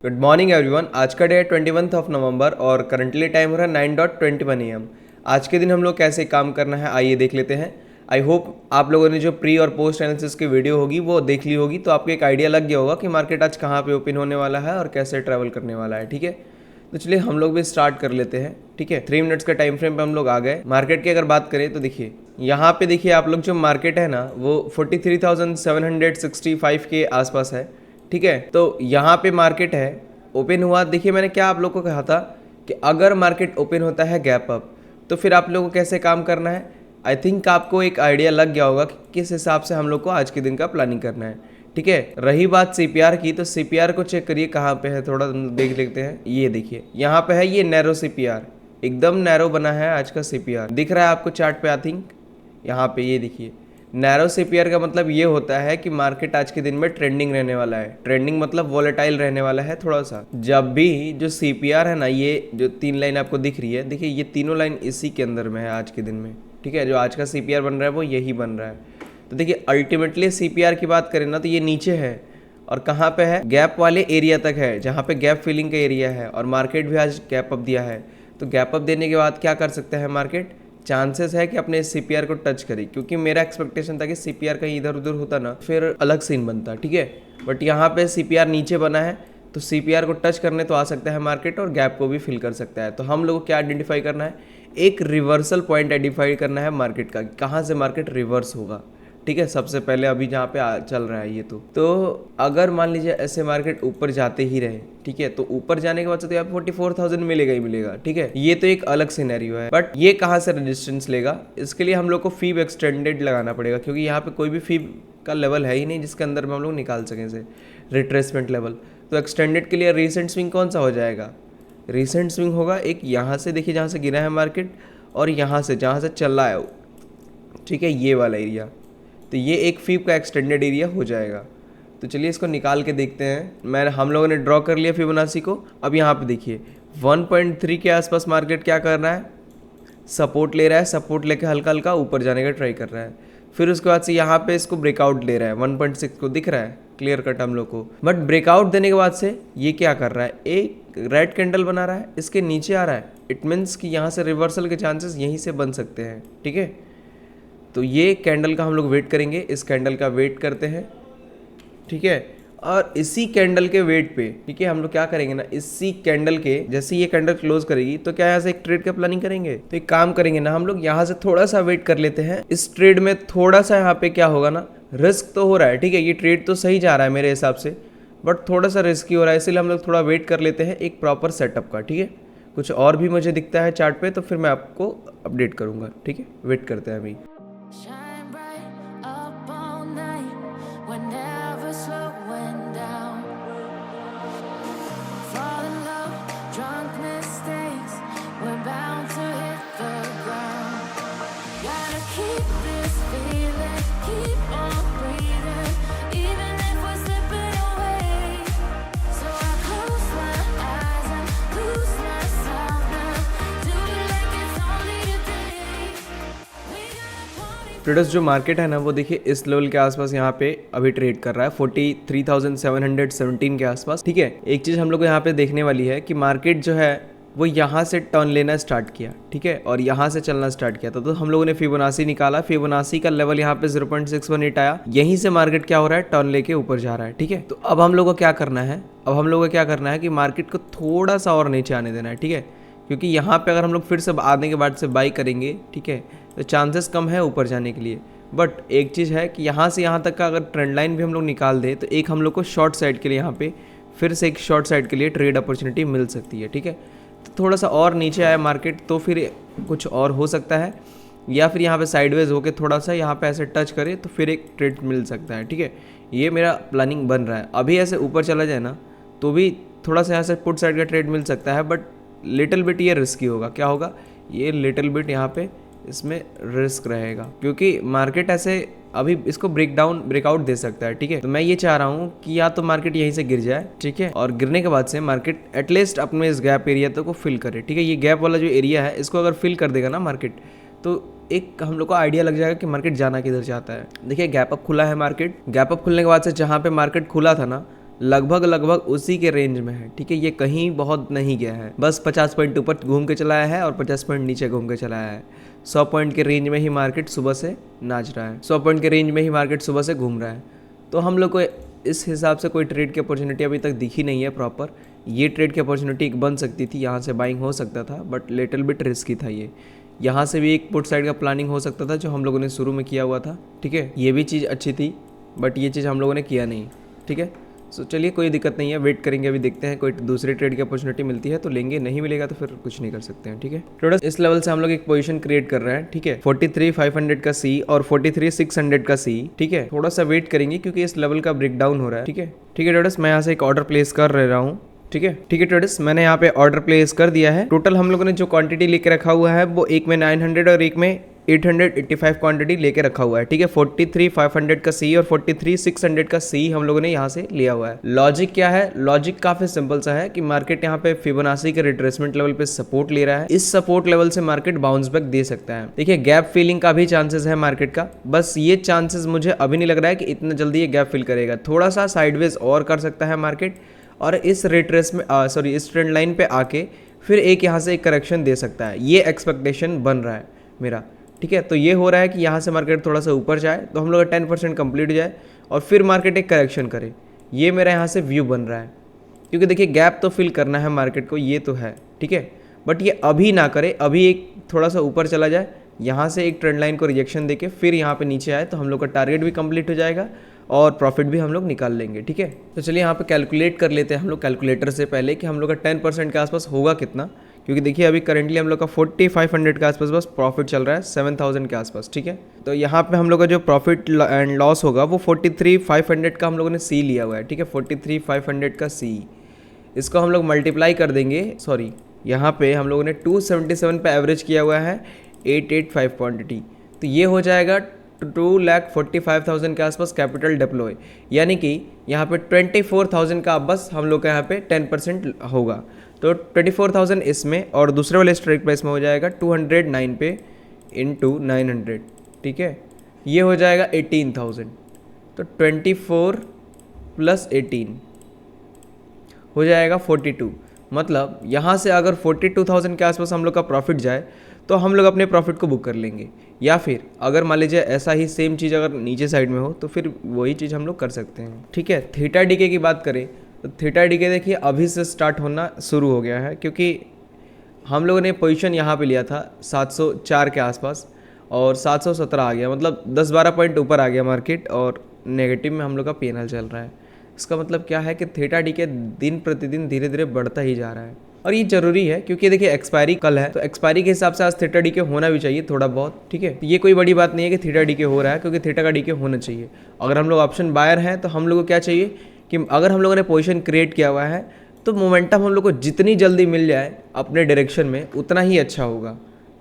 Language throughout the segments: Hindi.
Good morning everyone. आज का डे है 21 ऑफ नवंबर और करंटली टाइम हो रहा है 9:21 AM। आज के दिन हम लोग कैसे काम करना है आइए देख लेते हैं। आई होप आप लोगों ने जो प्री और पोस्ट एनालिसिस की वीडियो होगी वो देख ली होगी, तो आपको एक आइडिया लग गया होगा कि मार्केट आज कहाँ पे ओपन होने वाला है और कैसे ट्रैवल करने वाला है। ठीक है, तो चलिए हम लोग भी स्टार्ट कर लेते हैं। ठीक है, 3 मिनट्स का टाइम फ्रेम पे हम लोग आ गए। मार्केट की अगर बात करें तो देखिए यहाँ पे देखिए आप लोग, जो मार्केट है ना वो 43,765 के आसपास है। ठीक है, तो यहाँ पे मार्केट है ओपन हुआ। देखिए मैंने क्या आप लोग को कहा था कि अगर मार्केट ओपन होता है गैप अप तो फिर आप लोगों को कैसे काम करना है। आई थिंक आपको एक आइडिया लग गया होगा कि किस हिसाब से हम लोग को आज के दिन का प्लानिंग करना है। ठीक है, रही बात सीपीआर की, तो सीपीआर को चेक करिए कहाँ पे है, थोड़ा देख लेते हैं। ये देखिए यहाँ पे है, ये नैरो सीपीआर, एकदम नैरो बना है आज का सीपीआर। दिख रहा है आपको चार्ट पे? आई थिंक यहाँ पे ये देखिए नैरो सीपीआर का मतलब ये होता है कि मार्केट आज के दिन में ट्रेंडिंग रहने वाला है। ट्रेंडिंग मतलब वॉलेटाइल रहने वाला है थोड़ा सा। जब भी जो सीपीआर है ना, ये जो 3 लाइन आपको दिख रही है, देखिए ये तीनों लाइन इसी के अंदर में है आज के दिन में। ठीक है, जो आज का सीपीआर बन रहा है वो यही बन रहा है। तो देखिए अल्टीमेटली सीपीआर की बात करें ना तो ये नीचे है और कहाँ पे है, गैप वाले एरिया तक है जहाँ पे गैप फिलिंग का एरिया है। और मार्केट भी आज गैप अप दिया है, तो गैप अप देने के बाद क्या कर सकता है मार्केट, चांसेस है कि अपने सीपीआर को टच करे। क्योंकि मेरा एक्सपेक्टेशन था कि सीपीआर कहीं इधर उधर होता ना फिर अलग सीन बनता। ठीक है, बट यहाँ पे सीपीआर नीचे बना है तो सीपीआर को टच करने तो आ सकता है मार्केट और गैप को भी फिल कर सकता है। तो हम लोग को क्या आइडेंटिफाई करना है, एक रिवर्सल पॉइंट आइडेंटिफाई करना है मार्केट का, कहाँ से मार्केट रिवर्स होगा। ठीक है, सबसे पहले अभी जहाँ पे चल रहा है ये तो अगर मान लीजिए ऐसे मार्केट ऊपर जाते ही रहे, ठीक है, तो ऊपर जाने के बाद तो यहाँ पे 44,000 मिलेगा ही मिलेगा। ठीक है, ये तो एक अलग सिनेरियो है, बट ये कहाँ से रेजिस्टेंस लेगा, इसके लिए हम लोग को फीब एक्सटेंडेड लगाना पड़ेगा। क्योंकि यहाँ पे कोई भी फीब का लेवल है ही नहीं जिसके अंदर में हम लोग निकाल सकें से रिट्रेसमेंट लेवल। तो एक्सटेंडेड के लिए रीसेंट स्विंग कौन सा हो जाएगा, रीसेंट स्विंग होगा एक यहाँ से, देखिए जहाँ से गिरा है मार्केट और यहाँ से जहाँ से चल रहा है। ठीक है, ये वाला एरिया, तो ये एक फीब का एक्सटेंडेड एरिया हो जाएगा। तो चलिए इसको निकाल के देखते हैं। हम लोगों ने ड्रॉ कर लिया फिबोनाची को। अब यहाँ पे देखिए 1.3 के आसपास मार्केट क्या कर रहा है, सपोर्ट ले रहा है, सपोर्ट लेके हल्का हल्का ऊपर जाने का ट्राई कर रहा है। फिर उसके बाद से यहाँ पे इसको ब्रेकआउट ले रहा है 1.6 को, दिख रहा है क्लियर कट हम लोग को। बट ब्रेकआउट देने के बाद से ये क्या कर रहा है, एक रेड कैंडल बना रहा है, इसके नीचे आ रहा है। इट मीन्स कि यहाँ से रिवर्सल के चांसेस यहीं से बन सकते हैं। ठीक है, तो ये कैंडल का हम लोग वेट करेंगे, इस कैंडल का वेट करते हैं। ठीक है, और इसी कैंडल के वेट पे, ठीक है, हम लोग क्या करेंगे ना, इसी कैंडल के जैसे ये कैंडल क्लोज करेगी तो क्या यहाँ से एक ट्रेड का प्लानिंग करेंगे। तो एक काम करेंगे ना, हम लोग यहाँ से थोड़ा सा वेट कर लेते हैं। इस ट्रेड में थोड़ा सा यहाँ पे क्या होगा ना, रिस्क तो हो रहा है। ठीक है, ये ट्रेड तो सही जा रहा है मेरे हिसाब से, बट थोड़ा सा रिस्की हो रहा है, इसीलिए हम लोग थोड़ा वेट कर लेते हैं एक प्रॉपर सेटअप का। ठीक है, कुछ और भी मुझे दिखता है चार्ट पे तो फिर मैं आपको अपडेट करूंगा। ठीक है, वेट करते हैं अभी। Shine bright up all night, we're never slowing down. Fall in love, drunk mistakes, we're bound to hit the ground. Gotta keep this feeling, keep on breathing, even if we're slipping away. So I close my eyes and lose myself now, do it like it's only today. We got party. Traders जो मार्केट है ना वो देखिए इस लेवल के आसपास यहाँ पे अभी ट्रेड कर रहा है 43,717 के आसपास। ठीक है, एक चीज़ हम लोग को यहाँ पे देखने वाली है कि मार्केट जो है वो यहाँ से टर्न लेना स्टार्ट किया। ठीक है, और यहाँ से चलना स्टार्ट किया तो हम लोगों ने फिबोनाची निकाला। फिबोनाची का लेवल यहाँ पे 0.618 आया, यहीं से मार्केट क्या हो रहा है, टर्न लेके ऊपर जा रहा है। ठीक है, तो अब हम लोग को क्या करना है, अब हम लोग को क्या करना है कि मार्केट को थोड़ा सा और नीचे आने देना है। ठीक है, क्योंकि यहाँ पे अगर हम लोग फिर से आने के बाद से बाई करेंगे, ठीक है, तो चांसेस कम है ऊपर जाने के लिए। बट एक चीज़ है कि यहाँ से यहाँ तक का अगर ट्रेंड लाइन भी हम लोग निकाल दें तो एक हम लोग को शॉर्ट साइड के लिए यहाँ पे फिर से एक शॉर्ट साइड के लिए ट्रेड अपॉर्चुनिटी मिल सकती है। ठीक है, तो थोड़ा सा और नीचे आया मार्केट तो फिर कुछ और हो सकता है, या फिर यहाँ पे साइडवेज होके थोड़ा सा यहाँ पे ऐसे टच करे तो फिर एक ट्रेड मिल सकता है। ठीक है, ये मेरा प्लानिंग बन रहा है। अभी ऐसे ऊपर चला जाए ना तो भी थोड़ा सा यहाँ से पुट साइड का ट्रेड मिल सकता है, बट लिटिल बिट ये रिस्की होगा। क्या होगा, ये लिटिल बिट यहाँ पे इसमें रिस्क रहेगा, क्योंकि मार्केट ऐसे अभी इसको ब्रेकआउट दे सकता है। ठीक है, तो मैं ये चाह रहा हूँ कि या तो मार्केट यहीं से गिर जाए, ठीक है, और गिरने के बाद से मार्केट एटलीस्ट अपने इस गैप एरिया तक को फिल करे। ठीक है, ये गैप वाला जो एरिया है इसको अगर फिल कर देगा ना मार्केट, तो एक हम लोग को आइडिया लग जाएगा कि मार्केट जाना किधर चाहता है। देखिए गैप अप खुला है मार्केट, गैप अप खुलने के बाद से जहाँ पे मार्केट खुला था ना लगभग उसी के रेंज में है, ठीक है। ये कहीं बहुत नहीं गया है, बस 50 पॉइंट ऊपर घूम के चला आया है और 50 पॉइंट नीचे घूम के चला आया है। 100 पॉइंट के रेंज में ही मार्केट सुबह से नाच रहा है, 100 पॉइंट के रेंज में ही मार्केट सुबह से घूम रहा है। तो हम लोग को इस हिसाब से कोई ट्रेड की अपॉर्चुनिटी अभी तक दिखी नहीं है प्रॉपर। ये ट्रेड की अपॉर्चुनिटी एक बन सकती थी, यहाँ से बाइंग हो सकता था, बट लिटिल बिट रिस्की था ये। यहाँ से भी एक पुट साइड का प्लानिंग हो सकता था जो हम लोगों ने शुरू में किया हुआ था, ठीक है। ये भी चीज़ अच्छी थी, बट ये चीज़ हम लोगों ने किया नहीं, ठीक है। सो चलिए कोई दिक्कत नहीं है, वेट करेंगे, अभी देखते हैं कोई दूसरी ट्रेड की अपॉर्चुनिटी मिलती है तो लेंगे, नहीं मिलेगा तो फिर कुछ नहीं कर सकते हैं, ठीक है। ट्रेडर्स इस लेवल से हम लोग एक पोजीशन क्रिएट कर रहे हैं, ठीक है। 43,500 का सी और 43,600 का सी, ठीक है। थोड़ा सा वेट करेंगे क्योंकि इस लेवल का ब्रेक डाउन हो रहा है, ठीक है। ठीक है ट्रेडर्स, मैं यहाँ से एक ऑर्डर प्लेस कर रहा हूँ, ठीक है। ठीक है ट्रेडर्स, मैंने यहाँ पे ऑर्डर प्लेस कर दिया है। टोटल हम लोगों ने जो क्वांटिटी लेके रखा हुआ है वो एक में 900 और एक में 885 क्वांटिटी लेके रखा हुआ है, ठीक है। 43,500 का सी और 43,600 का सी हम लोगों ने यहाँ से लिया हुआ है। लॉजिक क्या है? लॉजिक काफी सिंपल सा है कि मार्केट यहाँ पे फिबोनाची के रिट्रेसमेंट लेवल पे सपोर्ट ले रहा है। इस सपोर्ट लेवल से मार्केट बाउंस बैक दे सकता है। देखिए गैप फिलिंग का भी चांसेस है मार्केट का, बस ये चांसेस मुझे अभी नहीं लग रहा है कि इतना जल्दी ये गैप फिल करेगा। थोड़ा सा साइडवेज और कर सकता है मार्केट और इस रिट्रेस में इस ट्रेंड लाइन पे आके फिर एक यहाँ से एक करेक्शन दे सकता है। ये एक्सपेक्टेशन बन रहा है मेरा, ठीक है। तो ये हो रहा है कि यहाँ से मार्केट थोड़ा सा ऊपर जाए तो हम लोग का 10% कंप्लीट हो जाए और फिर मार्केट एक करेक्शन करे, ये मेरा यहाँ से व्यू बन रहा है। क्योंकि देखिए गैप तो फिल करना है मार्केट को, ये तो है, ठीक है। बट ये अभी ना करे, अभी एक थोड़ा सा ऊपर चला जाए, यहाँ से एक ट्रेंड लाइन को रिजेक्शन देके फिर यहाँ पे नीचे आए तो हम लोग का टारगेट भी कंप्लीट हो जाएगा और प्रॉफिट भी हम लोग निकाल लेंगे, ठीक है। तो चलिए यहाँ पे कैलकुलेट कर लेते हैं हम लोग कैलकुलेटर से पहले कि हम लोग का 10% के आसपास होगा कितना। क्योंकि देखिए अभी करंटली हम लोग का 4500 के आसपास बस प्रॉफिट चल रहा है, 7000 के आसपास, ठीक है। तो यहाँ पे हम लोग का जो प्रॉफिट एंड लॉस होगा वो 43,500 का हम लोगों ने सी लिया हुआ है, ठीक है। 43,500 का सी, इसको हम लोग मल्टीप्लाई कर देंगे, सॉरी यहाँ पे हम लोगों ने 277 पे एवरेज किया हुआ है 885 क्वान्टिटी, तो ये हो जाएगा 2,45,000 के आसपास कैपिटल डिप्लॉय। यानी कि यहाँ पे 24,000 का बस हम लोग का यहाँ पे 10% होगा, तो 24,000 इसमें और दूसरे वाले स्ट्राइक प्राइस में हो जाएगा 209 पे इंटू 900, ठीक है। ये हो जाएगा 18,000, तो 24 प्लस 18 हो जाएगा 42। मतलब यहाँ से अगर 42,000 के आसपास हम लोग का प्रॉफिट जाए तो हम लोग अपने प्रॉफिट को बुक कर लेंगे, या फिर अगर मान लीजिए ऐसा ही सेम चीज़ अगर नीचे साइड में हो तो फिर वही चीज़ हम लोग कर सकते हैं, ठीक है। थीटा डीके की बात करें तो थीटा डीके देखिए अभी से स्टार्ट होना शुरू हो गया है, क्योंकि हम लोगों ने पोजीशन यहाँ पे लिया था 704 के आसपास और 717 आ गया, मतलब 10-12 पॉइंट ऊपर आ गया मार्केट और नेगेटिव में हम लोग का पीएनएल चल रहा है। इसका मतलब क्या है कि थीटा डीके दिन प्रतिदिन धीरे धीरे बढ़ता ही जा रहा है और ये जरूरी है क्योंकि देखिए एक्सपायरी कल है, तो एक्सपायरी के हिसाब से आज थीटा डीके होना भी चाहिए थोड़ा बहुत, ठीक है। ये कोई बड़ी बात नहीं है कि थीटा डीके हो रहा है, क्योंकि थीटा का डीके होना चाहिए। अगर हम लोग ऑप्शन बायर हैं तो हम लोग को क्या चाहिए कि अगर हम लोगों ने पोजीशन क्रिएट किया हुआ है तो मोमेंटम हम लोग को जितनी जल्दी मिल जाए अपने डायरेक्शन में उतना ही अच्छा होगा,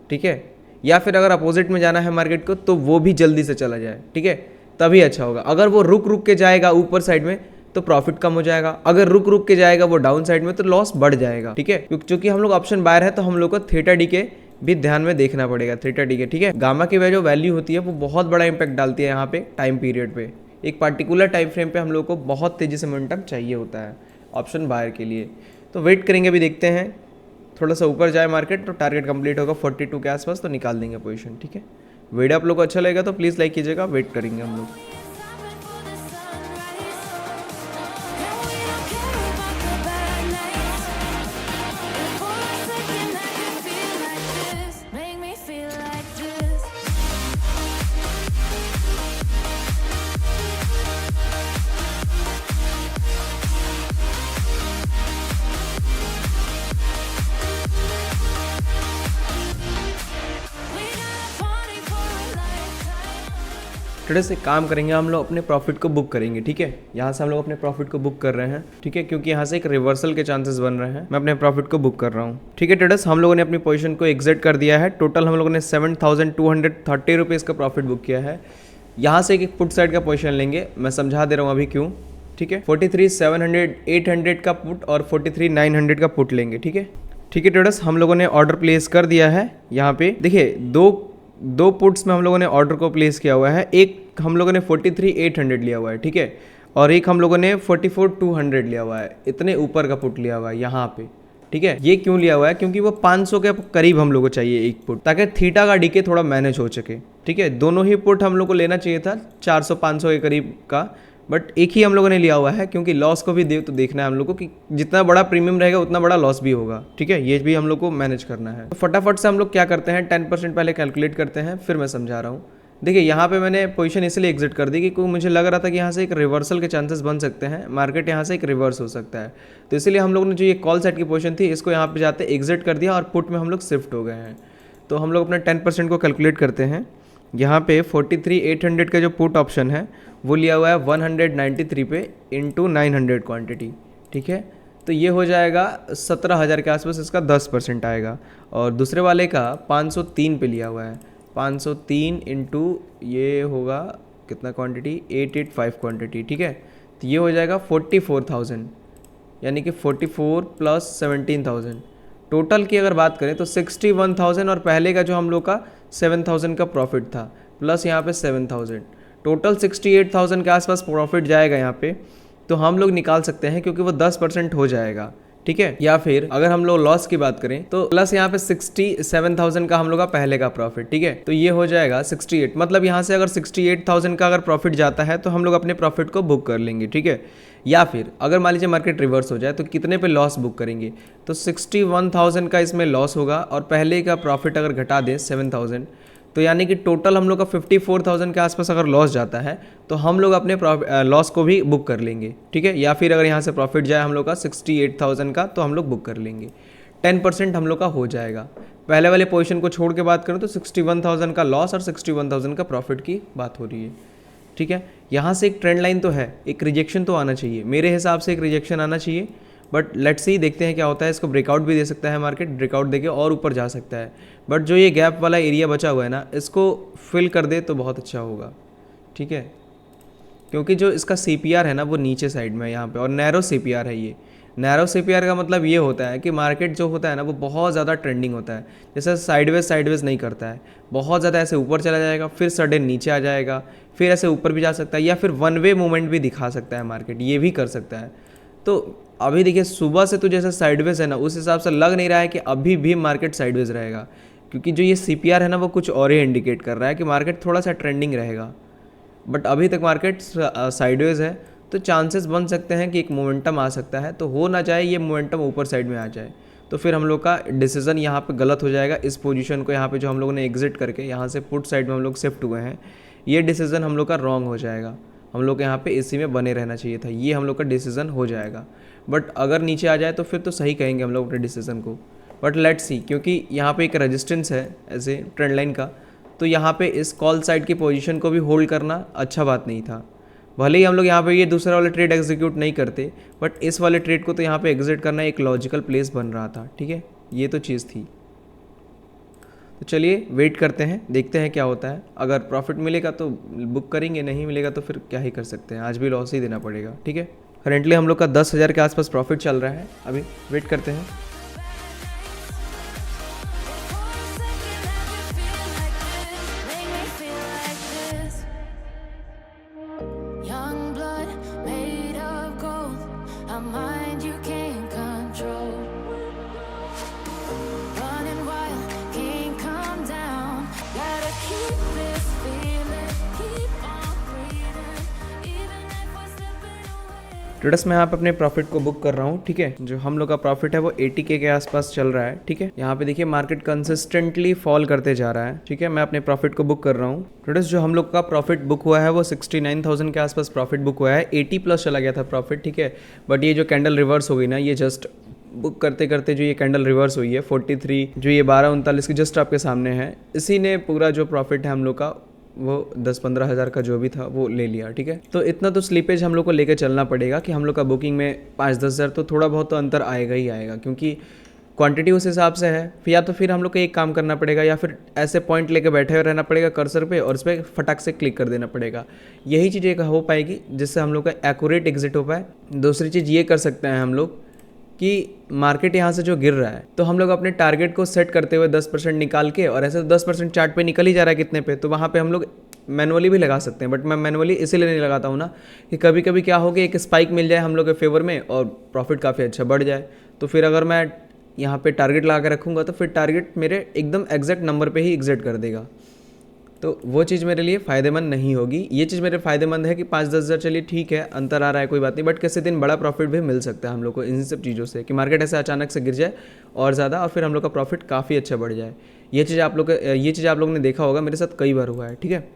ठीक है। या फिर अगर अपोजिट में जाना है मार्केट को तो वो भी जल्दी से चला जाए, ठीक है, तभी अच्छा होगा। अगर वो रुक रुक के जाएगा ऊपर साइड में तो प्रॉफिट कम हो जाएगा, अगर रुक रुक के जाएगा वो डाउन साइड में तो लॉस बढ़ जाएगा, ठीक है। क्योंकि हम लोग ऑप्शन बायर है तो हम लोग को थीटा डीके भी ध्यान में देखना पड़ेगा, थीटा डीके, ठीक है। गामा की जो वैल्यू होती है वो बहुत बड़ा इंपैक्ट डालती है यहाँ पे टाइम पीरियड पे। एक पार्टिकुलर टाइम फ्रेम पे हम लोग को बहुत तेज़ी से मोमेंटम चाहिए होता है ऑप्शन बायर के लिए। तो वेट करेंगे, अभी देखते हैं थोड़ा सा ऊपर जाए मार्केट तो टारगेट कंप्लीट होगा 42 के आसपास, तो निकाल देंगे पोजीशन, ठीक है। वीडियो आप लोग को अच्छा लगेगा तो प्लीज़ लाइक कीजिएगा, वेट करेंगे हम लोग। थोड़े से काम करेंगे, हम लोग अपने प्रॉफिट को बुक करेंगे, ठीक है। यहाँ से हम लोग अपने प्रॉफिट को बुक कर रहे हैं, ठीक है, क्योंकि यहाँ से एक रिवर्सल के चांसेस बन रहे हैं। मैं अपने प्रॉफिट को बुक कर रहा हूँ, ठीक है। ट्रेडर्स हम लोगों ने अपनी पोजीशन को एग्जिट कर दिया है। टोटल हम लोगों ने 7,230 रुपीज़ का प्रॉफिट बुक किया है। यहाँ से एक पुट साइड का पोजीशन लेंगे, मैं समझा दे रहा हूँ अभी क्यों, ठीक है। 43,700 800 का पुट और 43,900 का पुट लेंगे, ठीक है। ठीक है ट्रेडर्स, हम लोगों ने ऑर्डर प्लेस कर दिया है। यहाँ पे देखिए दो पुट्स में हम लोगों ने ऑर्डर को प्लेस किया हुआ है। एक हम लोगों ने 43,800 लिया हुआ है, ठीक है, और एक हम लोगों ने 44,200 लिया हुआ है, इतने ऊपर का पुट लिया हुआ है यहाँ पे, ठीक है। ये क्यों लिया हुआ है, क्योंकि वो 500 के करीब हम लोग को चाहिए एक पुट, ताकि थीटा का डीके थोड़ा मैनेज हो सके, ठीक है। दोनों ही पुट हम लोग को लेना चाहिए था 400-500 के करीब का, बट एक ही हम लोगों ने लिया हुआ है, क्योंकि लॉस को भी तो देखना है हम लोग को कि जितना बड़ा प्रीमियम रहेगा उतना बड़ा लॉस भी होगा, ठीक है। ये भी हम लोग को मैनेज करना है। तो फटाफट से हम लोग क्या करते हैं, 10% पहले कैलकुलेट करते हैं, फिर मैं समझा रहा हूँ। देखिए यहाँ पे मैंने पोजीशन इसलिए एग्जिट कर दी कि मुझे लग रहा था कि यहाँ से एक रिवर्सल के चांसेस बन सकते हैं, मार्केट यहाँ से एक रिवर्स हो सकता है। तो इसलिए हम लोग ने जो ये कॉल साइड की पोजीशन थी इसको यहाँ पे जाते एग्जिट कर दिया और पुट में हम लोग शिफ्ट हो गए हैं। तो हम लोग अपना 10% को कैलकुलेट करते हैं। यहाँ पे 43,800 का जो पुट ऑप्शन है वो लिया हुआ है 193 पे इंटू 900 क्वान्टिटी, ठीक है। तो ये हो जाएगा 17,000 के आसपास, इसका 10% आएगा। और दूसरे वाले का 503 पे लिया हुआ है, 503 इंटू ये होगा कितना क्वांटिटी, 885 क्वांटिटी, ठीक है। तो ये हो जाएगा 44,000, यानी कि 44 प्लस 17,000, टोटल की अगर बात करें तो 61,000, और पहले का जो हम लोग का 7,000 का प्रॉफिट था प्लस यहाँ पे 7,000, टोटल 68,000 के आसपास प्रॉफिट जाएगा यहाँ पे। तो हम लोग निकाल सकते हैं क्योंकि वो 10% हो जाएगा, ठीक है। या फिर अगर हम लोग लॉस की बात करें तो प्लस यहाँ पे 67,000 का हम लोग का पहले का प्रॉफिट, ठीक है। तो ये हो जाएगा 68, मतलब यहाँ से अगर 68,000 का अगर प्रॉफिट जाता है तो हम लोग अपने प्रॉफिट को बुक कर लेंगे, ठीक है। या फिर अगर मान लीजिए मार्केट रिवर्स हो जाए तो कितने पे लॉस बुक करेंगे, तो 61,000 का इसमें लॉस होगा, और पहले का प्रॉफिट अगर घटा दें 7,000, तो यानी कि टोटल हम लोग का 54,000 के आसपास अगर लॉस जाता है तो हम लोग अपने लॉस को भी बुक कर लेंगे, ठीक है। या फिर अगर यहाँ से प्रॉफिट जाए हम लोग का 68,000 का, तो हम लोग बुक कर लेंगे, 10% हम लोग का हो जाएगा। पहले वाले पोजीशन को छोड़ के बात करें तो 61,000 का लॉस और 61,000 का प्रॉफिट की बात हो रही है, ठीक है। यहाँ से एक ट्रेंड लाइन तो है, एक रिजेक्शन तो आना चाहिए, मेरे हिसाब से एक रिजेक्शन आना चाहिए, बट लेट्स सी, देखते हैं क्या होता है। इसको ब्रेकआउट भी दे सकता है मार्केट, ब्रेकआउट देके और ऊपर जा सकता है, बट जो ये गैप वाला एरिया बचा हुआ है ना, इसको फिल कर दे तो बहुत अच्छा होगा, ठीक है। क्योंकि जो इसका CPR है ना वो नीचे साइड में है यहाँ पे, और नैरो CPR है ये। नैरो CPR का मतलब ये होता है कि मार्केट जो होता है ना वो बहुत ज़्यादा ट्रेंडिंग होता है, जैसे साइडवेज नहीं करता है, बहुत ज़्यादा ऐसे ऊपर चला जाएगा, फिर सडन नीचे आ जाएगा, फिर ऐसे ऊपर भी जा सकता है, या फिर वन वे मूवमेंट भी दिखा सकता है मार्केट, ये भी कर सकता है। तो अभी देखिए सुबह से तो जैसे साइडवेज है ना, उस हिसाब से लग नहीं रहा है कि अभी भी मार्केट साइडवेज रहेगा, क्योंकि जो ये CPR है ना वो कुछ और ही इंडिकेट कर रहा है कि मार्केट थोड़ा सा ट्रेंडिंग रहेगा। बट अभी तक मार्केट साइडवेज है, तो चांसेस बन सकते हैं कि एक मोमेंटम आ सकता है, तो हो ना जाए ये मोमेंटम ऊपर साइड में आ जाए, तो फिर हम लोग का डिसीजन यहाँ पे गलत हो जाएगा। इस पोजीशन को यहाँ पे जो हम लोगों ने एग्जिट करके यहाँ से पुट साइड में हम लोग शिफ्ट हुए हैं, ये डिसीजन हम लोग का रॉन्ग हो जाएगा। हम लोग को यहाँ पे इसी में बने रहना चाहिए था, ये हम लोग का डिसीजन हो जाएगा। बट अगर नीचे आ जाए तो फिर तो सही कहेंगे हम लोग अपने डिसीजन को, बट लेट्स सी, क्योंकि यहाँ पे एक रेजिस्टेंस है ऐसे ट्रेंड लाइन का, तो यहाँ पे इस कॉल साइड की पोजीशन को भी होल्ड करना अच्छा बात नहीं था। भले ही हम लोग यहाँ पे ये दूसरा वाला ट्रेड एग्जीक्यूट नहीं करते, बट इस वाले ट्रेड को तो यहाँ पे एग्जिट करना एक लॉजिकल प्लेस बन रहा था, ठीक है, ये तो चीज़ थी। तो चलिए वेट करते हैं, देखते हैं क्या होता है। अगर प्रॉफिट मिलेगा तो बुक करेंगे, नहीं मिलेगा तो फिर क्या ही कर सकते हैं, आज भी लॉस ही देना पड़ेगा, ठीक है। करेंटली हम लोग का 10,000 के आसपास प्रॉफिट चल रहा है, अभी वेट करते हैं। Young blood made of gold, a mind you can't control. Running wild, can't come down. Gotta keep this feeling, keep on breathing, even if we're slipping away. Traders मैं यहाँ पे अपने प्रॉफिट को बुक कर रहा हूँ, ठीक है। जो हम लोग का प्रॉफिट है वो 80K के आसपास चल रहा है, ठीक है। यहाँ पे देखिए मार्केट कंसिस्टेंटली फॉल करते जा रहा है, ठीक है। मैं अपने प्रॉफिट को बुक कर रहा हूँ। ट्रेडर्स जो हम लोग का प्रॉफिट बुक हुआ है वो 69,000 के आसपास प्रॉफिट बुक हुआ है, 80 प्लस चला गया था प्रॉफिट, ठीक है। बट ये जो कैंडल रिवर्स हो गई ना, ये जस्ट बुक करते करते जो ये कैंडल रिवर्स हुई है 43, जो ये 12:39 की जस्ट आपके सामने है, इसी ने पूरा जो प्रॉफिट है हम लोग का वो 10-15 हज़ार का जो भी था वो ले लिया, ठीक है। तो इतना तो स्लीपेज हम लोग को लेकर चलना पड़ेगा कि हम लोग का बुकिंग में 5-10 हज़ार तो थोड़ा बहुत तो अंतर आएगा ही आएगा, क्योंकि क्वांटिटी उस हिसाब से है। या तो फिर हम लोग को एक काम करना पड़ेगा, या फिर ऐसे पॉइंट लेके बैठे हुए रहना पड़ेगा कर्सर पे, और उस पर फटाक से क्लिक कर देना पड़ेगा। यही चीज़ एक हो पाएगी जिससे हम लोग का एक्यूरेट एग्जिट हो पाए। दूसरी चीज़ ये कर सकते हैं हम लोग कि मार्केट यहाँ से जो गिर रहा है, तो हम लोग अपने टारगेट को सेट करते हुए 10% निकाल के, और ऐसे तो 10% चार्ट पे निकल ही जा रहा है कितने पे, तो वहाँ पे हम लोग मैनुअली भी लगा सकते हैं, बट मैं मैनुअली इसीलिए नहीं लगाता हूँ ना कि कभी कभी क्या हो कि एक स्पाइक मिल जाए हम लोग के फेवर में और प्रॉफिट काफ़ी अच्छा बढ़ जाए, तो फिर अगर मैं यहाँ पे टारगेट लगा के रखूँगा तो फिर टारगेट मेरे एकदम एग्जैक्ट नंबर पे ही एग्जिट कर देगा, तो वो चीज़ मेरे लिए फ़ायदेमंद नहीं होगी। ये चीज़ मेरे फ़ायदेमंद है कि 5-10 हज़ार चलिए ठीक है, अंतर आ रहा है कोई बात नहीं, बट किसी दिन बड़ा प्रॉफिट भी मिल सकता है हम लोग को इन सब चीज़ों से, कि मार्केट ऐसे अचानक से गिर जाए और ज़्यादा और फिर हम लोग का प्रॉफिट काफ़ी अच्छा बढ़ जाए। ये चीज़ आप लोग ने देखा होगा, मेरे साथ कई बार हुआ है, ठीक है।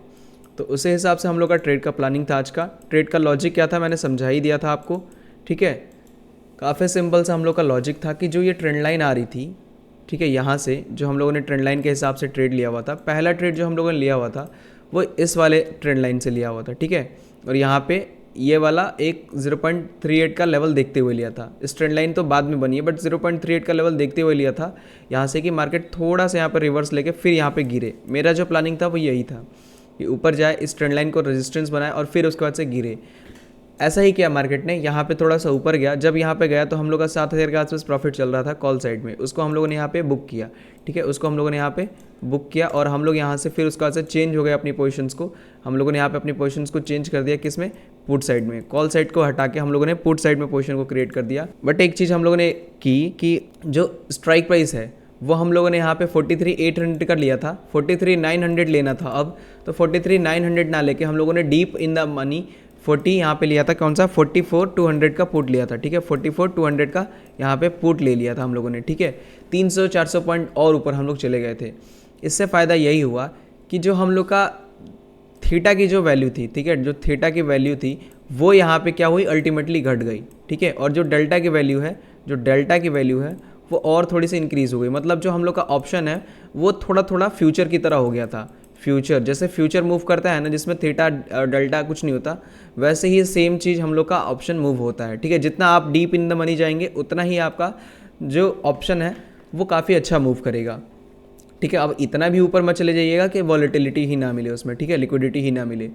तो उसी हिसाब से हम लोग का ट्रेड का प्लानिंग था। आज का ट्रेड का लॉजिक क्या था मैंने समझा ही दिया था आपको, ठीक है। काफ़ी सिंपल सा हम लोग का लॉजिक था कि जो ये ट्रेंड लाइन आ रही थी, ठीक है, यहाँ से जो हम लोगों ने ट्रेंड लाइन के हिसाब से ट्रेड लिया हुआ था, पहला ट्रेड जो हम लोगों ने लिया हुआ था वो इस वाले ट्रेंड लाइन से लिया हुआ था, ठीक है। और यहाँ पे ये वाला एक 0.38 का लेवल देखते हुए लिया था। इस ट्रेंड लाइन तो बाद में बनी है, बट 0.38 का लेवल देखते हुए लिया था यहाँ से कि मार्केट थोड़ा सा यहाँ पर रिवर्स लेके फिर यहाँ पे गिरे। मेरा जो प्लानिंग था वो यही था कि ऊपर जाए, इस ट्रेंड लाइन को रेजिस्टेंस बनाए और फिर उसके बाद से गिरे। ऐसा ही किया मार्केट ने, यहाँ पे थोड़ा सा ऊपर गया। जब यहाँ पे गया तो हम लोग का 7,000 के आसपास प्रॉफिट चल रहा था कॉल साइड में, उसको हम लोगों ने यहाँ पे बुक किया, ठीक है। उसको हम लोगों ने यहाँ पे बुक किया और हम लोग यहाँ से फिर उसका से चेंज हो गया अपनी पोजीशंस को। हम लोगों ने यहाँ पे अपनी पोजीशंस को चेंज कर दिया, किस में, पुट साइड में। कॉल साइड को हटा के हम लोगों ने पुट साइड में पोजीशन को क्रिएट कर दिया। बट एक चीज़ हम लोगों ने की कि जो स्ट्राइक प्राइस है वो हम लोगों ने यहाँ पे 43,800 का लिया था, 43,900 लेना था अब, तो 43,900 ना लेके हम लोगों ने डीप इन द मनी 40 यहाँ पे लिया था, कौन सा 44,200 का पुट लिया था, ठीक है। 44,200 का यहाँ पे पुट ले लिया था हम लोगों ने, ठीक है। 300-400 पॉइंट और ऊपर हम लोग चले गए थे। इससे फ़ायदा यही हुआ कि जो हम लोग का थीटा की जो वैल्यू थी, ठीक है, जो थीटा की वैल्यू थी वो यहाँ पे क्या हुई, अल्टीमेटली घट गई, ठीक है। और जो डेल्टा की वैल्यू है वो और थोड़ी सी इंक्रीज़ हो गई। मतलब जो हम लोग का ऑप्शन है वो थोड़ा थोड़ा फ्यूचर की तरह हो गया था। फ्यूचर जैसे फ्यूचर मूव करता है ना, जिसमें थीटा डेल्टा कुछ नहीं होता, वैसे ही सेम चीज़ हम लोग का ऑप्शन मूव होता है, ठीक है। जितना आप डीप इन द मनी जाएंगे उतना ही आपका जो ऑप्शन है वो काफ़ी अच्छा मूव करेगा, ठीक है। अब इतना भी ऊपर मत चले जाइएगा कि वॉलेटिलिटी ही ना मिले उसमें, ठीक है, लिक्विडिटी ही ना मिले।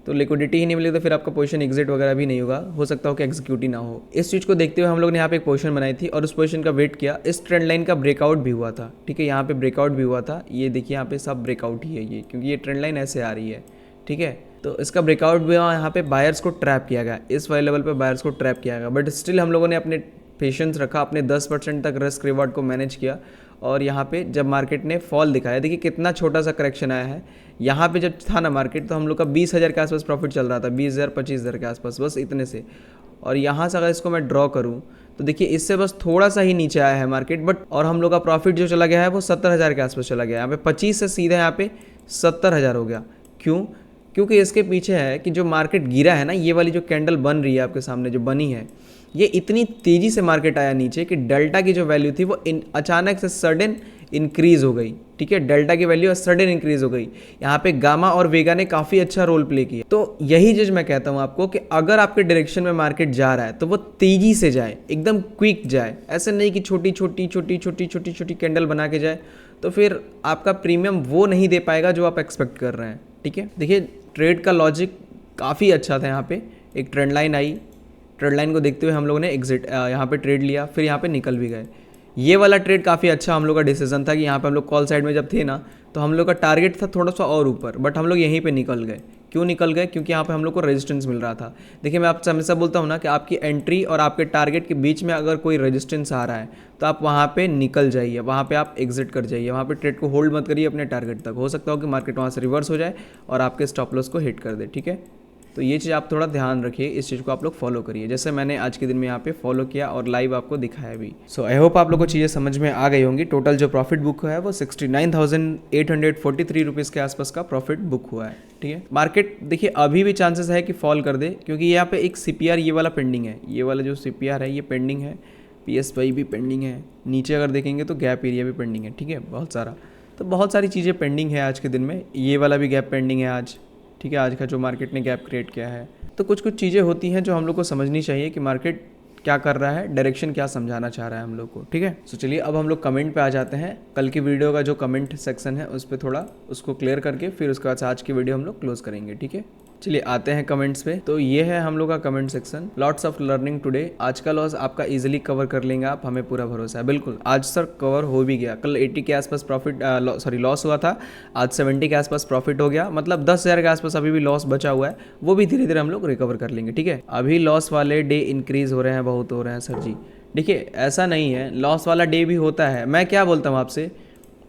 तो लिक्विडिटी ही नहीं मिले तो फिर आपका पोजीशन एग्जिट वगैरह भी नहीं होगा, हो सकता हो कि एग्जीक्यूट ही ना हो। इस चीज़ को देखते हुए हम लोग ने यहाँ पे एक पोजीशन बनाई थी और उस पोजीशन का वेट किया। इस ट्रेंड लाइन का ब्रेकआउट भी हुआ था, ठीक है, यहाँ पे ब्रेकआउट भी हुआ था। ये देखिए यहाँ पे सब ब्रेकआउट ही है ये, क्योंकि ये ट्रेंड लाइन ऐसे आ रही है, ठीक है। तो इसका ब्रेकआउट भी हुआ, यहाँ पे बायर्स को ट्रैप किया गया, इस वाले लेवल पर बायर्स को ट्रैप किया गया। बट स्टिल हम लोगों ने अपने पेशेंस रखा, अपने 10% तक रिस्क रिवॉर्ड को मैनेज किया। और यहाँ पे जब मार्केट ने फॉल दिखाया, देखिए कितना छोटा सा करेक्शन आया है। यहाँ पे जब था ना मार्केट तो हम लोग का 20,000 के आसपास प्रॉफिट चल रहा था, 20,000 25,000 के आसपास, बस इतने से। और यहाँ से अगर इसको मैं ड्रॉ करूँ तो देखिए इससे बस थोड़ा सा ही नीचे आया है मार्केट, बट और हम लोग का प्रॉफिट जो चला गया है वो 70,000 के आसपास चला गया। यहाँ पे 25 से सीधा यहाँ पे 70,000 हो गया। क्यों? क्योंकि इसके पीछे है कि जो मार्केट गिरा है ना, ये वाली जो कैंडल बन रही है आपके सामने जो बनी है, ये इतनी तेज़ी से मार्केट आया नीचे कि डेल्टा की जो वैल्यू थी वो अचानक से सडन इंक्रीज हो गई, ठीक है। डेल्टा की वैल्यू सडन इंक्रीज हो गई। यहाँ पे गामा और वेगा ने काफ़ी अच्छा रोल प्ले किया। तो यही चीज़ मैं कहता हूँ आपको कि अगर आपके डायरेक्शन में मार्केट जा रहा है तो वो तेज़ी से जाए, एकदम क्विक जाए। ऐसे नहीं कि छोटी छोटी कैंडल बना के जाए, तो फिर आपका प्रीमियम वो नहीं दे पाएगा जो आप एक्सपेक्ट कर रहे हैं, ठीक है। देखिए ट्रेड का लॉजिक काफ़ी अच्छा था। यहाँ पे एक ट्रेंड लाइन आई, ट्रेंड लाइन को देखते हुए हम लोगों ने एग्जिट यहाँ पे ट्रेड लिया, फिर यहाँ पे निकल भी गए। ये वाला ट्रेड काफ़ी अच्छा हम लोग का डिसीजन था कि यहाँ पे हम लोग कॉल साइड में जब थे ना, तो हम लोग का टारगेट था थोड़ा सा और ऊपर, बट हम लोग यहीं पे निकल गए। क्यों निकल गए? क्योंकि यहाँ पे हम लोग को रेजिस्टेंस मिल रहा था। देखिए मैं आपसे हमेशा बोलता हूँ ना कि आपकी एंट्री और आपके टारगेट के बीच में अगर कोई रेजिस्टेंस आ रहा है तो आप वहाँ पे निकल जाइए, वहाँ पे आप एग्जिट कर जाइए, वहाँ पे ट्रेड को होल्ड मत करिए अपने टारगेट तक। हो सकता हो कि मार्केट वहाँ से रिवर्स हो जाए और आपके स्टॉप लॉस को हिट कर दे, ठीक है। तो ये चीज़ आप थोड़ा ध्यान रखिए, इस चीज़ को आप लोग फॉलो करिए, जैसे मैंने आज के दिन में यहाँ पे फॉलो किया और लाइव आपको दिखाया भी। सो आई होप आप लोग को चीज़ें समझ में आ गई होंगी। टोटल जो प्रॉफिट बुक है वो 69,843 रुपीज़ के आसपास का प्रॉफिट बुक हुआ है, ठीक है। मार्केट देखिए अभी भी चांसेस है कि फॉल कर दे, क्योंकि यहाँ पे एक CPR ये वाला पेंडिंग है, ये वाला जो CPR है ये पेंडिंग है, PSY भी पेंडिंग है, नीचे अगर देखेंगे तो गैप एरिया भी पेंडिंग है, ठीक है, बहुत सारा। तो बहुत सारी चीज़ें पेंडिंग है आज के दिन में। ये वाला भी गैप पेंडिंग है आज, ठीक है, आज का जो मार्केट ने गैप क्रिएट किया है। तो कुछ कुछ चीज़ें होती हैं जो हम लोग को समझनी चाहिए कि मार्केट क्या कर रहा है, डायरेक्शन क्या समझाना चाह रहा है हम लोग को, ठीक है। सो चलिए अब हम लोग कमेंट पे आ जाते हैं। कल की वीडियो का जो कमेंट सेक्शन है उस पर थोड़ा उसको क्लियर करके फिर उसके बाद आज की वीडियो हम लोग क्लोज करेंगे, ठीक है। चलिए आते हैं कमेंट्स पे। तो ये है हम लोग का comment section. Lots of learning today. आज का लॉस आपका इजीली कवर कर लेंगे आप, हमें पूरा भरोसा है। बिल्कुल आज सर कवर हो भी गया। कल 80 के आसपास प्रॉफिट लॉस हुआ था, आज 70 के आसपास प्रॉफिट हो गया। मतलब 10,000 के आसपास अभी भी लॉस बचा हुआ है, वो भी धीरे धीरे हम लोग रिकवर कर लेंगे। ठीक है, अभी लॉस वाले डे इंक्रीज हो रहे हैं, बहुत हो रहे हैं सर जी। देखिए ऐसा नहीं है, लॉस वाला डे भी होता है। मैं क्या बोलता हूँ आपसे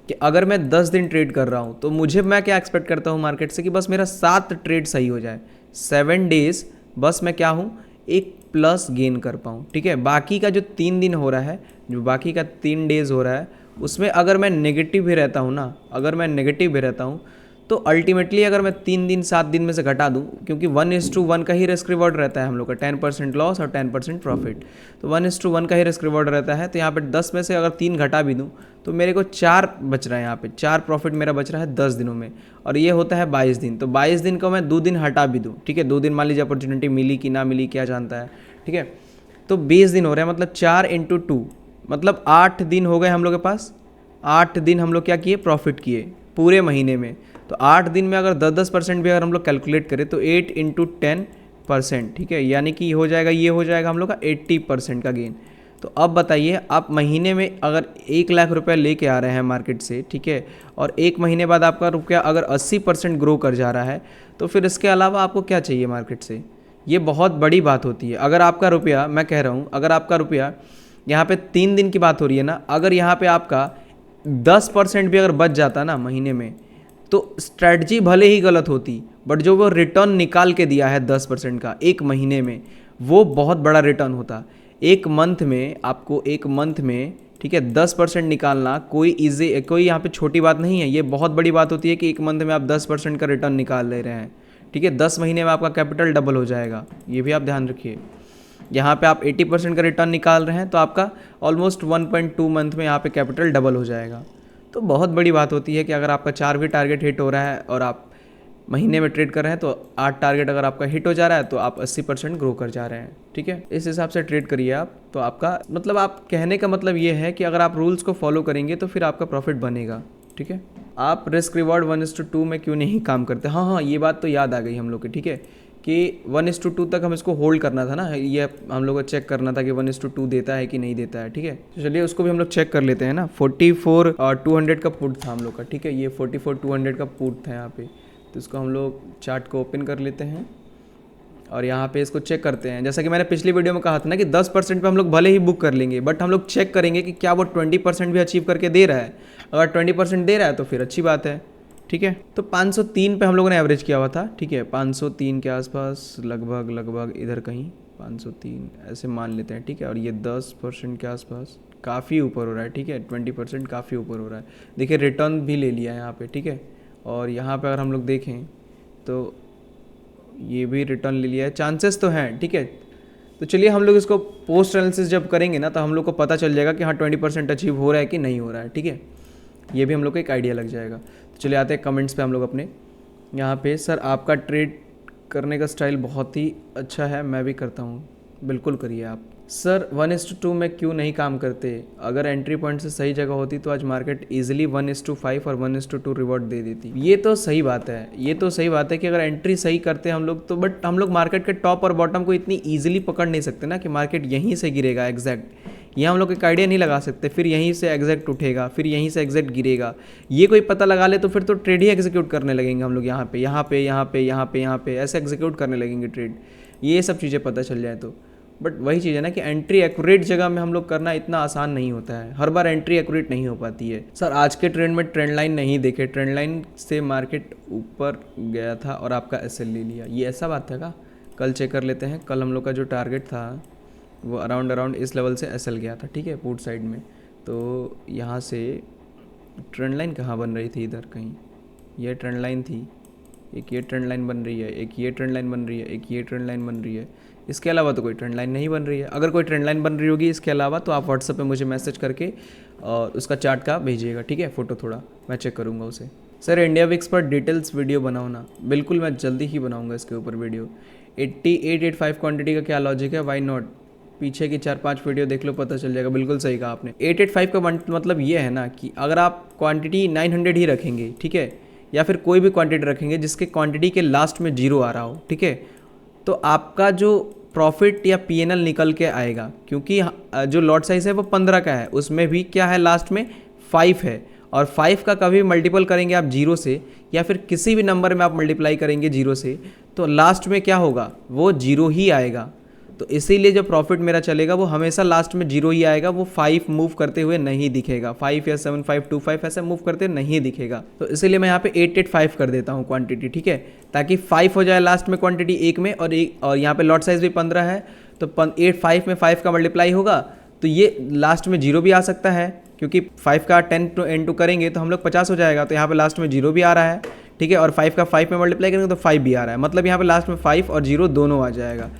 कि अगर मैं 10 दिन ट्रेड कर रहा हूँ तो मुझे, मैं क्या एक्सपेक्ट करता हूँ मार्केट से कि बस मेरा 7 ट्रेड सही हो जाए, 7 डेज बस मैं क्या हूँ, एक प्लस गेन कर पाऊँ। ठीक है, बाकी का जो 3 दिन हो रहा है, जो बाकी का 3 डेज हो रहा है, उसमें अगर मैं नेगेटिव भी रहता हूँ ना, अगर मैं नेगेटिव भी रहता हूँ तो अल्टीमेटली अगर मैं 3 दिन 7 दिन में से घटा दूँ, क्योंकि 1:1 का ही रिस्क रिवॉर्ड रहता है हम लोग का, 10% लॉस और 10% प्रॉफिट, तो 1:1 का ही रिस्क रिवॉर्ड रहता है। तो यहाँ पे 10 में से अगर 3 घटा भी दूँ तो मेरे को 4 बच रहा है, यहाँ पे 4 प्रॉफिट मेरा बच रहा है 10 दिनों में, और ये होता है 22 दिन। तो 22 दिन को मैं 2 दिन हटा भी दूँ, ठीक है, 2 दिन मान लीजिए अपॉर्चुनिटी मिली कि ना मिली क्या जानता है, ठीक है, तो 20 दिन हो रहे हैं, मतलब 4 × 2 मतलब 8 दिन हो गए हम लोग के पास। 8 दिन हम लोग क्या किए, प्रॉफिट किए पूरे महीने में। तो 8 दिन में अगर 10% भी अगर हम लोग कैलकुलेट करें तो 8 × 10%, ठीक है, यानी कि हो जाएगा, ये हो जाएगा हम लोग का 80% का गेन। तो अब बताइए आप महीने में अगर 1 लाख रुपया लेके आ रहे हैं मार्केट से, ठीक है, और 1 महीने बाद आपका रुपया अगर 80% ग्रो कर जा रहा है, तो फिर इसके अलावा आपको क्या चाहिए मार्केट से। ये बहुत बड़ी बात होती है। अगर आपका रुपया, मैं कह रहा हूँ, अगर आपका रुपया यहाँ पे 3 दिन की बात हो रही है ना, अगर यहाँ पे आपका 10% भी अगर बच जाता ना महीने में, तो स्ट्रैटेजी भले ही गलत होती, बट जो वो रिटर्न निकाल के दिया है 10% का एक महीने में, वो बहुत बड़ा रिटर्न होता। एक मंथ में आपको, एक मंथ में, ठीक है, 10% निकालना कोई कोई यहाँ पे छोटी बात नहीं है, ये बहुत बड़ी बात होती है कि एक मंथ में आप 10% का रिटर्न निकाल ले रहे हैं। ठीक है, 10 महीने में आपका कैपिटल डबल हो जाएगा, ये भी आप ध्यान रखिए। यहाँ पे आप 80% का रिटर्न निकाल रहे हैं तो आपका ऑलमोस्ट 1.2 मंथ में यहाँ पे कैपिटल डबल हो जाएगा। तो बहुत बड़ी बात होती है कि अगर आपका 4 भी टारगेट हिट हो रहा है और आप महीने में ट्रेड कर रहे हैं, तो 8 टारगेट अगर आपका हिट हो जा रहा है तो आप 80% ग्रो कर जा रहे हैं। ठीक है, इस हिसाब से ट्रेड करिए आप। तो आपका मतलब, आप कहने का मतलब ये है कि अगर आप रूल्स को फॉलो करेंगे तो फिर आपका प्रॉफिट बनेगा। ठीक है, आप रिस्क रिवॉर्ड 1:2 में क्यों नहीं काम करते। हाँ, ये बात तो याद आ गई हम लोग की, ठीक है, कि 1:2 तक हम इसको होल्ड करना था ना, ये हम लोग को चेक करना था कि 1:2 देता है कि नहीं देता है। ठीक है, तो चलिए उसको भी हम लोग चेक कर लेते हैं ना। 44,200 का पुट था हम लोग का, ठीक है, ये 44,200 का पुट था यहाँ पे। तो इसको हम लोग चार्ट को ओपन कर लेते हैं और यहाँ पे इसको चेक करते हैं। जैसा कि मैंने पिछली वीडियो में कहा था ना कि 10% पे हम लोग भले ही बुक कर लेंगे, बट हम लोग चेक करेंगे कि क्या वो 20% भी अचीव करके दे रहा है। अगर 20% दे रहा है तो फिर अच्छी बात है। ठीक है, तो 503 पे हम लोगों ने एवरेज किया हुआ था। ठीक है, 503 के आसपास लगभग इधर कहीं 503 ऐसे मान लेते हैं। ठीक है, और ये 10% के आसपास काफ़ी ऊपर हो रहा है। ठीक है, 20% काफ़ी ऊपर हो रहा है। देखिए रिटर्न भी ले लिया है यहाँ पे। ठीक है, और यहाँ पे अगर हम लोग देखें तो ये भी रिटर्न ले लिया है, चांसेस तो हैं। ठीक है, तो चलिए हम लोग इसको पोस्ट एनालिसिस जब करेंगे ना तो हम लोग को पता चल जाएगा कि हाँ 20% अचीव हो रहा है कि नहीं हो रहा है। ठीक है, ये भी हम लोग को एक आइडिया लग जाएगा। तो चलिए आते हैं कमेंट्स पे हम लोग अपने। यहाँ पे सर आपका ट्रेड करने का स्टाइल बहुत ही अच्छा है, मैं भी करता हूँ। बिल्कुल करिए आप। सर 1:2 में क्यों नहीं काम करते। अगर एंट्री पॉइंट से सही जगह होती तो आज मार्केट इजीली 1:5 और 1:2 रिवॉर्ड दे देती। ये तो सही बात है, ये तो सही बात है कि अगर एंट्री सही करते हम लोग तो, बट हम लोग मार्केट के टॉप और बॉटम को इतनी ईजिली पकड़ नहीं सकते ना कि मार्केट यहीं से गिरेगा एग्जैक्ट। ये हम लोग एक आइडिया नहीं लगा सकते, फिर यहीं से एग्जैक्ट उठेगा, फिर यहीं से एग्जैक्ट गिरेगा। ये कोई पता लगा ले तो फिर तो ट्रेड ही एग्जीक्यूट करने लगेंगे हम लोग, यहाँ पे ऐसे एग्जीक्यूट करने लगेंगे ट्रेड, ये सब चीज़ें पता चल जाए तो। बट वही चीज़ है ना कि एंट्री एक्यूरेट जगह में हम लोग करना इतना आसान नहीं होता है, हर बार एंट्री एक्यूरेट नहीं हो पाती है। सर आज के ट्रेंड में ट्रेंड लाइन नहीं देखे, ट्रेंड लाइन से मार्केट ऊपर गया था और आपका एसएल ले लिया, ये ऐसा बात था का। कल चेक कर लेते हैं। कल हम लोग का जो टारगेट था वो अराउंड इस लेवल से एसएल गया था। ठीक है, पुट साइड में। तो यहाँ से ट्रेंड लाइन कहाँ बन रही थी, इधर कहीं ये ट्रेंड लाइन थी, एक ये ट्रेंड लाइन बन रही है, एक ये ट्रेंड लाइन बन रही है, एक ये ट्रेंड लाइन बन रही है। इसके अलावा तो कोई ट्रेंड लाइन नहीं बन रही है। अगर कोई ट्रेंड लाइन बन रही होगी इसके अलावा तो आप व्हाट्सएप पे मुझे मैसेज करके और उसका चार्ट का भेजिएगा। ठीक है, फ़ोटो थोड़ा मैं चेक करूँगा उसे। सर इंडिया विक्स पर डिटेल्स वीडियो बनाओ ना। बिल्कुल मैं जल्दी ही बनाऊँगा इसके ऊपर वीडियो। 8885 क्वान्टिटी का क्या लॉजिक है, वाई नॉट। पीछे की 4-5 वीडियो देख लो, पता चल जाएगा। बिल्कुल सही कहा आपने। 885 का मतलब ये है ना कि अगर आप क्वांटिटी 900 ही रखेंगे, ठीक है, या फिर कोई भी क्वांटिटी रखेंगे जिसके क्वांटिटी के लास्ट में 0 आ रहा हो, ठीक है, तो आपका जो प्रॉफिट या पीएनएल निकल के आएगा, क्योंकि जो लॉट साइज है वो 15 का है, उसमें भी क्या है लास्ट में 5 है, और 5 का कभी मल्टीपल करेंगे आप 0 से या फिर किसी भी नंबर में आप मल्टीप्लाई करेंगे 0 से, तो लास्ट में क्या होगा, वो 0 ही आएगा। तो इसीलिए जो प्रॉफिट मेरा चलेगा वो हमेशा लास्ट में 0 ही आएगा, वो 5 मूव करते हुए नहीं दिखेगा, 5 या 7 5 2 5 ऐसे मूव करते नहीं दिखेगा। तो इसीलिए मैं यहाँ पे 885 कर देता हूँ क्वांटिटी, ठीक है, ताकि 5 हो जाए लास्ट में क्वांटिटी एक में, और यहाँ पे लॉट साइज भी 15 है, तो 5 में 5 का मल्टीप्लाई होगा तो ये लास्ट में 0 भी आ सकता है, क्योंकि 5 का 10 to n2 करेंगे तो हम लोग 50 हो जाएगा, तो यहाँ पे लास्ट में 0 भी आ रहा है, ठीक है, और 5 का 5 में मल्टीप्लाई करेंगे तो 5 भी आ रहा है, मतलब यहाँ पे लास्ट में 5 और 0 दोनों आ जाएगा।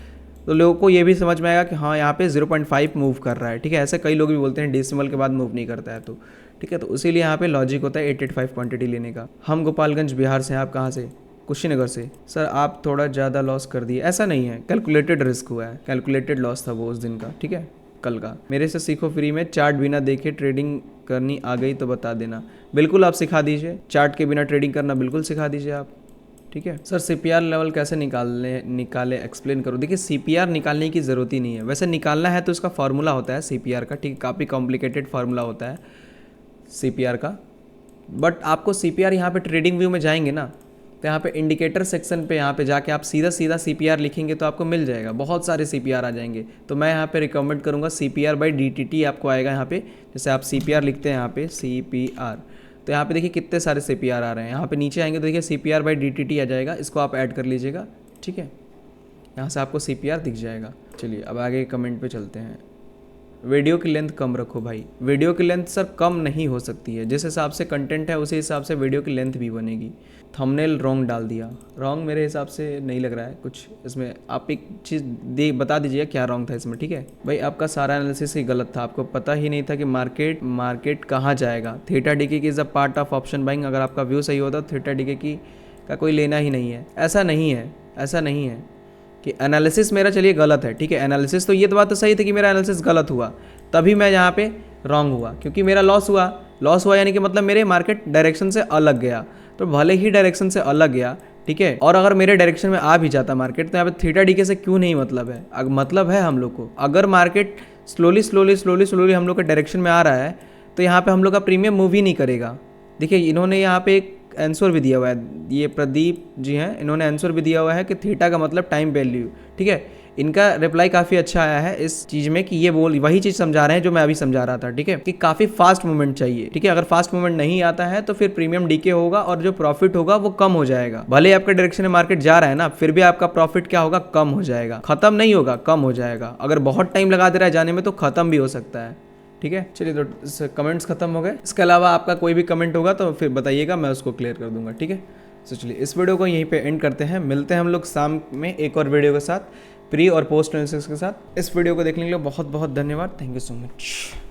तो लोगों को ये भी समझ में आएगा कि हाँ यहाँ पे 0.5 मूव कर रहा है, ठीक है। ऐसे कई लोग भी बोलते हैं डेसिमल के बाद मूव नहीं करता है, तो ठीक है, तो इसीलिए यहाँ पे लॉजिक होता है 885 क्वांटिटी लेने का। हम गोपालगंज बिहार से हैं, आप कहाँ से? कुशीनगर से। सर आप थोड़ा ज़्यादा लॉस कर दिए। ऐसा नहीं है, कैलकुलेटेड रिस्क हुआ है, कैलकुलेटेड लॉस था वो उस दिन का, ठीक है, कल का। मेरे से सीखो फ्री में, चार्ट बिना देखे ट्रेडिंग करनी आ गई तो बता देना। बिल्कुल आप सिखा दीजिए, चार्ट के बिना ट्रेडिंग करना बिल्कुल सिखा दीजिए आप, ठीक है। सर सीपीआर लेवल कैसे निकाले एक्सप्लेन करो। देखिए सीपीआर निकालने की ज़रूरत ही नहीं है, वैसे निकालना है तो उसका फार्मूला होता है सीपीआर का, ठीक है, काफ़ी कॉम्प्लिकेटेड फार्मूला होता है सीपीआर का। बट आपको सीपीआर यहाँ पे ट्रेडिंग व्यू में जाएंगे ना, तो यहाँ पे इंडिकेटर सेक्शन पे यहाँ पे जाके आप सीधा सीपीआर लिखेंगे तो आपको मिल जाएगा, बहुत सारे सीपीआर आ जाएंगे। तो मैं यहाँ पे रिकमेंड करूँगा सीपीआर बाय डीटीटी आपको आएगा यहाँ पे, जैसे आप सीपीआर लिखते हैं यहाँ पे सीपीआर, तो यहाँ पे देखिए कितने सारे सीपीआर आ रहे हैं। यहाँ पे नीचे आएंगे तो देखिए सीपीआर बाय डीटीटी आ जाएगा, इसको आप ऐड कर लीजिएगा, ठीक है, यहाँ से आपको सीपीआर दिख जाएगा। चलिए अब आगे कमेंट पे चलते हैं। वीडियो की लेंथ कम रखो भाई। वीडियो की लेंथ सर कम नहीं हो सकती है, जिस हिसाब से कंटेंट है उसी हिसाब से वीडियो की लेंथ भी बनेगी। थंबनेल रॉन्ग डाल दिया, रॉन्ग मेरे हिसाब से नहीं लग रहा है कुछ इसमें, आप एक चीज़ बता दीजिए क्या रॉन्ग था इसमें, ठीक है भाई। आपका सारा एनालिसिस ही गलत था, आपको पता ही नहीं था कि मार्केट कहाँ जाएगा। थीटा डीके की is a part of option buying, अगर आपका व्यू सही होता तो थीटा डीके की का कोई लेना ही नहीं है। ऐसा नहीं है कि एनालिसिस मेरा चलिए गलत है, ठीक है, एनालिसिस तो ये तो बात तो सही थी कि मेरा एनालिसिस गलत हुआ, तभी मैं यहाँ पे रॉन्ग हुआ, क्योंकि मेरा लॉस हुआ यानी कि मतलब मेरे मार्केट डायरेक्शन से अलग गया। तो भले ही डायरेक्शन से अलग गया, ठीक है, और अगर मेरे डायरेक्शन में आ भी जाता मार्केट, तो यहाँ पे थीटा डीके से क्यों नहीं मतलब है, मतलब है हम लोग को। अगर मार्केट स्लोली हम लोग के डायरेक्शन में आ रहा है तो यहाँ पे हम लोग का प्रीमियम मूव ही नहीं करेगा। देखिए इन्होंने यहाँ पे एक आंसर भी दिया हुआ है, ये प्रदीप जी हैं, इन्होंने आंसर भी दिया हुआ है कि थीटा का मतलब टाइम वैल्यू, ठीक है। इनका रिप्लाई काफ़ी अच्छा आया है इस चीज़ में कि ये वही चीज़ समझा रहे हैं जो मैं अभी समझा रहा था, ठीक है, कि काफ़ी फास्ट मूवमेंट चाहिए, ठीक है। अगर फास्ट मूवमेंट नहीं आता है तो फिर प्रीमियम डीके होगा और जो प्रॉफिट होगा वो कम हो जाएगा। भले आपका डायरेक्शन में मार्केट जा रहा है ना, फिर भी आपका प्रॉफिट क्या होगा, कम हो जाएगा, खत्म नहीं होगा, कम हो जाएगा। अगर बहुत टाइम लगा दे रहा है जाने में तो खत्म भी हो सकता है, ठीक है। चलिए तो कमेंट्स खत्म हो गए। इसके अलावा आपका कोई भी कमेंट होगा तो फिर बताइएगा, मैं उसको क्लियर कर दूंगा, ठीक है। तो चलिए इस वीडियो को यहीं पे एंड करते हैं, मिलते हैं हम लोग शाम में एक और वीडियो के साथ, प्री और पोस्ट एनालिसिस के साथ। इस वीडियो को देखने के लिए बहुत बहुत धन्यवाद, थैंक यू सो मच।